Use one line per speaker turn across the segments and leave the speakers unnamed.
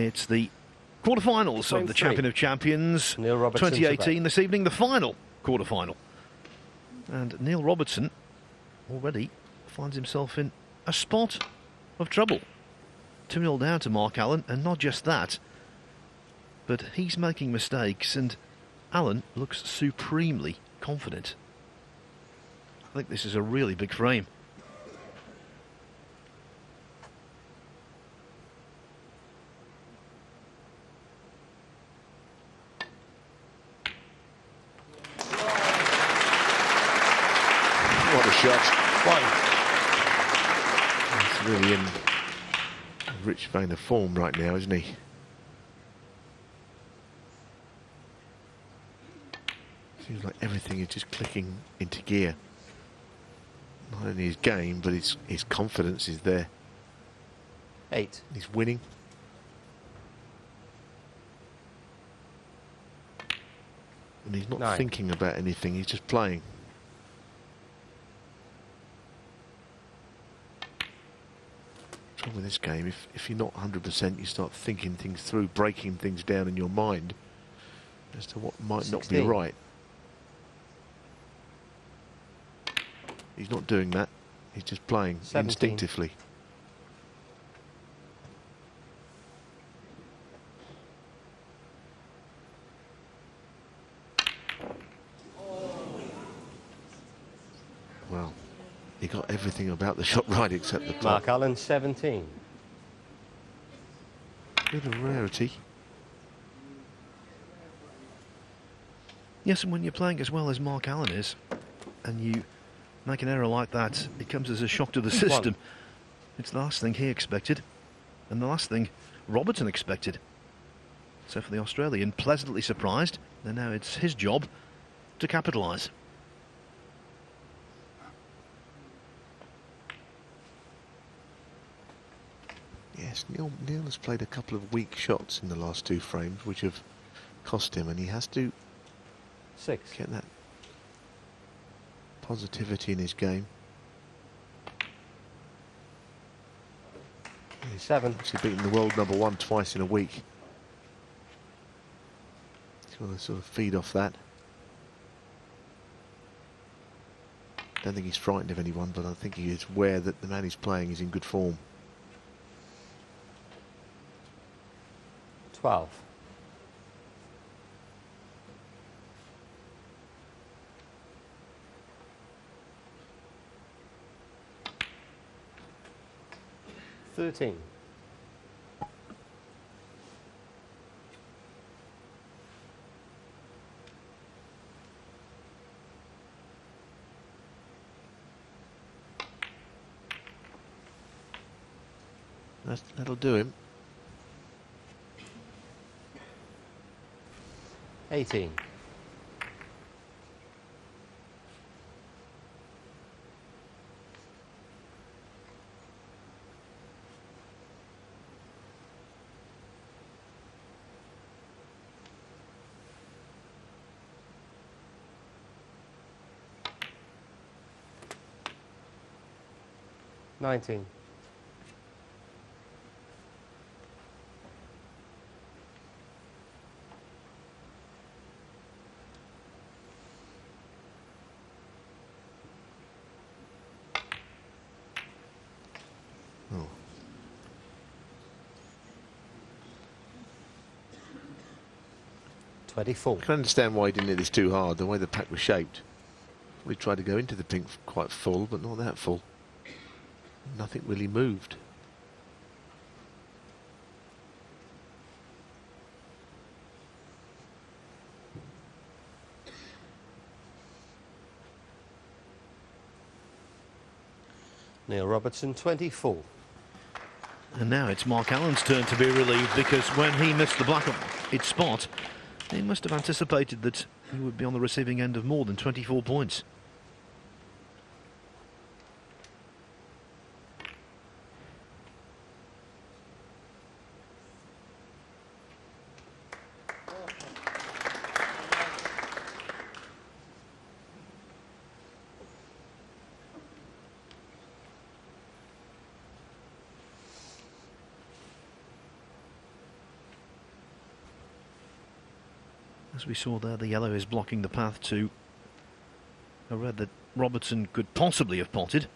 It's the quarterfinals of the Champion of Champions
Neil Robertson
2018 this evening, the final quarterfinal. And Neil Robertson already finds himself in a spot of trouble. 2-0 down to Mark Allen, and not just that, but he's making mistakes and Allen looks supremely confident. I think this is a really big frame.
What a shot.
One.
He's really in a rich vein of form right now, isn't he? Seems like everything is just clicking into gear. Not only his game, but his confidence is there.
8.
He's winning. And he's not
9.
thinking about anything, he's just playing. The trouble with this game, if you're not 100%, you start thinking things through, breaking things down in your mind as to what might
16.
not be right. He's not doing that. He's just playing
17.
instinctively. Well, he got everything about the shot right except the top.
Mark Allen, 17.
Bit of rarity.
Yes, and when you're playing as well as Mark Allen is, and you make an error like that, it comes as a shock to the system. It's the last thing he expected, and the last thing Robertson expected. So for the Australian, pleasantly surprised, and now it's his job to capitalise.
Yes, Neil has played a couple of weak shots in the last 2 frames, which have cost him, and he has to
6.
get that positivity in his game.
7.
He's beaten the world #1 twice in a week. He's got to sort of feed off that. Don't think he's frightened of anyone, but I think he is aware that the man he's playing is in good form.
12. $13.
That'll do him.
18. $19.
Oh.
$24.
I can understand why he didn't hit this too hard, the way the pack was shaped. We tried to go into the pink quite full, but not that full. Nothing really moved.
Neil Robertson,
24.
And now it's Mark Allen's turn to be relieved, because when he missed the black its spot, he must have anticipated that he would be on the receiving end of more than 24 points. As we saw there, the yellow is blocking the path to a red that Robertson could possibly have potted.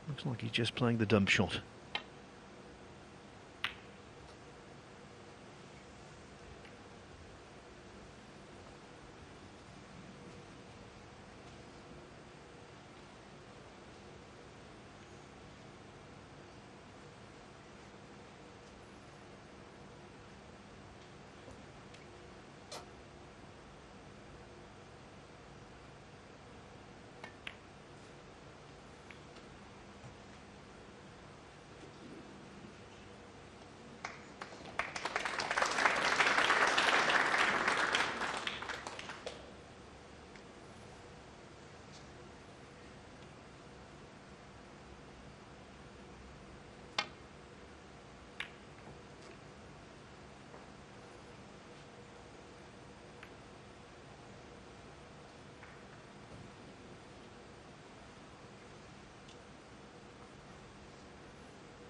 Looks like he's just playing the dump shot.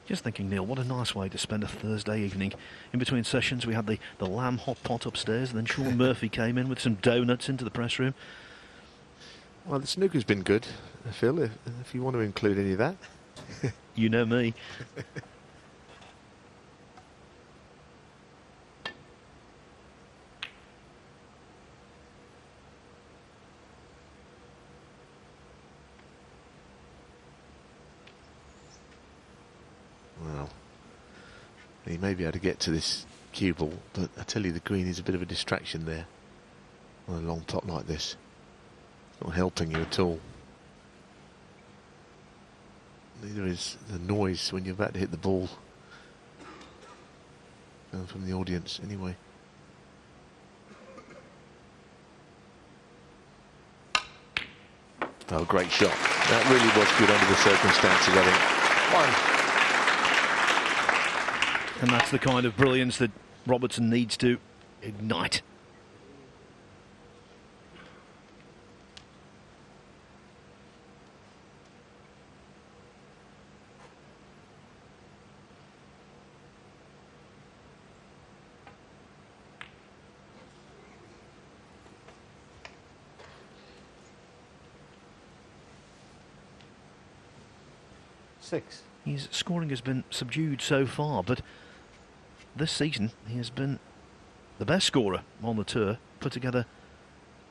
Just thinking, Neil, what a nice way to spend a Thursday evening. In between sessions, we had the lamb hot pot upstairs, and then Sean Murphy came in with some donuts into the press room.
Well, the snooker's been good, Phil, if you want to include any of that.
You know me.
Well, he may be able to get to this cue ball, but I tell you, the green is a bit of a distraction there on a long pot like this. It's not helping you at all. Neither is the noise when you're about to hit the ball. From the audience, anyway. Oh, great shot. That really was good under the circumstances, I think.
And that's the kind of brilliance that Robertson needs to ignite.
Six.
His scoring has been subdued so far, but this season he has been the best scorer on the tour. Put together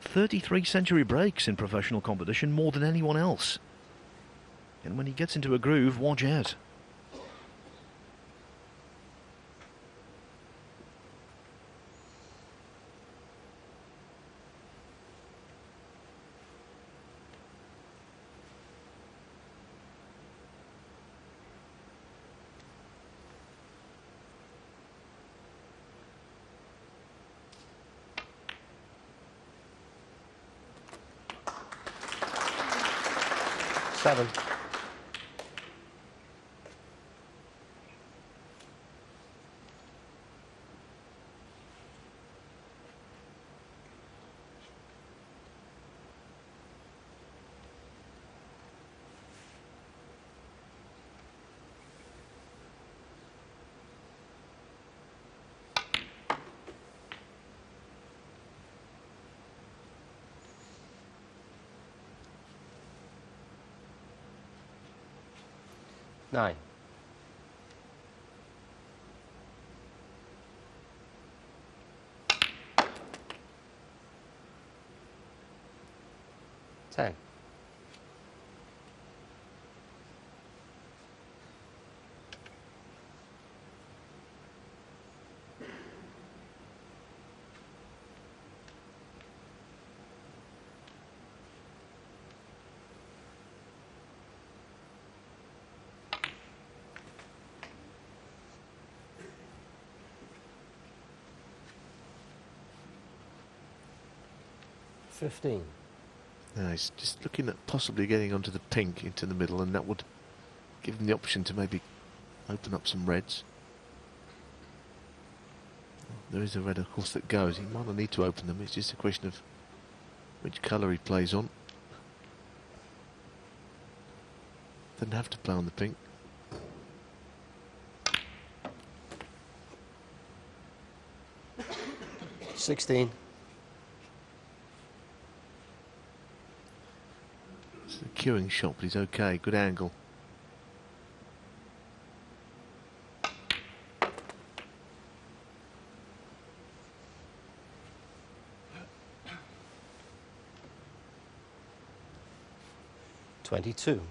33 century breaks in professional competition, more than anyone else. And when he gets into a groove, watch out.
Seven. Nine. Ten. $15.
No, he's just looking at possibly getting onto the pink into the middle, and that would give him the option to maybe open up some reds. There is a red, of course, that goes. He might not need to open them. It's just a question of which colour he plays on. Didn't have to play on the pink.
$16.
It's a queuing shot, but he's okay. Good angle.
$22.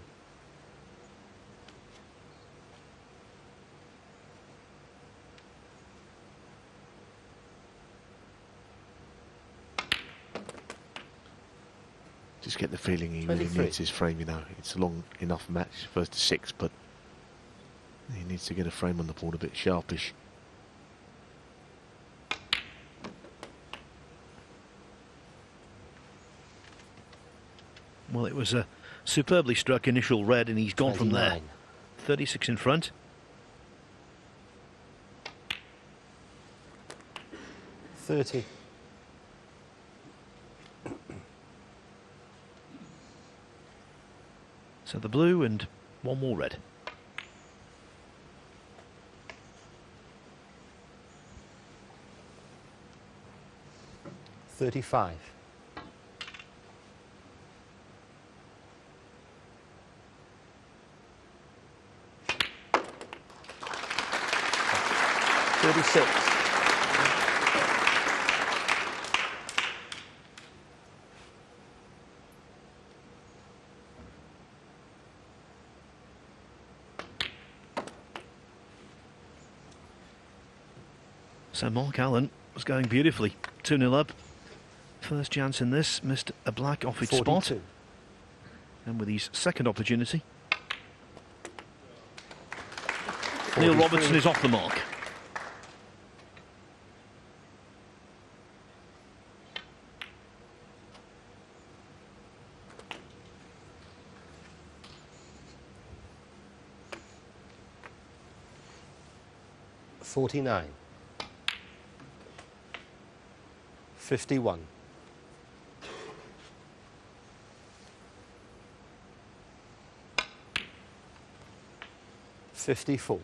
Just get the feeling he really
23.
needs his frame, you know. It's a long enough match, first to 6, but he needs to get a frame on the board a bit sharpish.
Well, it was a superbly struck initial red, and he's gone from there.
29.
36 in front.
$30.
So the blue and one more red.
$35. $36.
So Mark Allen was going beautifully. 2-0 up. First chance in this, missed a black off its
42.
spot. And with his second opportunity, Neil
43.
Robertson is off the mark.
$49. 51. $54.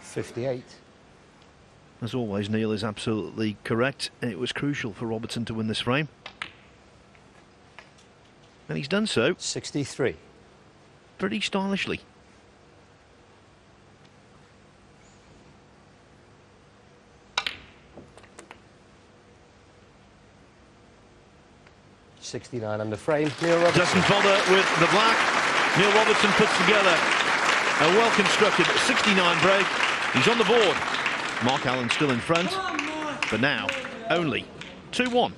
58.
As always, Neil is absolutely correct. It was crucial for Robertson to win this frame. And he's done so
63.
pretty stylishly.
$69 under frame. Neil Robertson.
Doesn't bother with the black. Neil Robertson puts together a well-constructed 69 break. He's on the board. Mark Allen still in front, but now only 2-1.